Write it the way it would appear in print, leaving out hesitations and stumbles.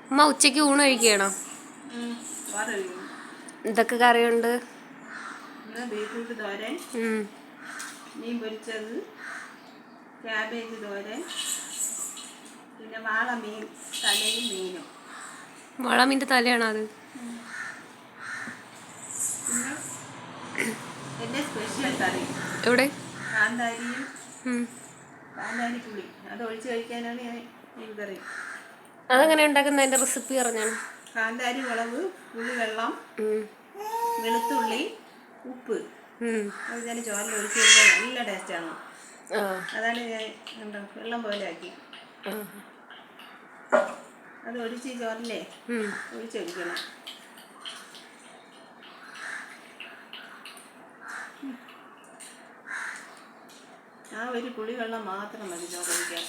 അമ്മ ഉച്ചയ്ക്ക് ഊണ് കഴിക്കുകയാണോ? ഇതൊക്കെ കറിയുണ്ട്. ബീറ്റ്റൂട്ട് തോരൻ, മീൻ പൊരിച്ചത്, ക്യാബേജ് തോരൻ, പിന്നെ വാള മീൻ തലയും മീനും. വാള മീൻ്റെ തലയാണോ അത്? പിന്നെ എൻ്റെ സ്പെഷ്യൽ കറി എവിടെ? കാന്താരിയും കാന്താരി പുളി അത് ഒഴിച്ച് കഴിക്കാനാണ് ഞാൻ ഈ കറി. അതെങ്ങനെ ഉണ്ടാക്കുന്നത്? അതിൻ്റെ റെസിപ്പി പറഞ്ഞാണ്. കാന്താരി മുളക്, പുളി വെള്ളം, വെളുത്തുള്ളി, ഉപ്പ് അത് ഞാൻ ചോറിൽ ഒഴിച്ച് കഴിക്കാൻ നല്ല ടേസ്റ്റാണ്. അതാണ് ഞാൻ വെള്ളം പോലെ ആക്കി അത് ഒഴിച്ച് ചോറില്ലേ ഒഴിച്ചൊഴിക്കണം. ആ ഒരു പുളി വെള്ളം മാത്രം മതി ചോറ് ഒഴിക്കാൻ.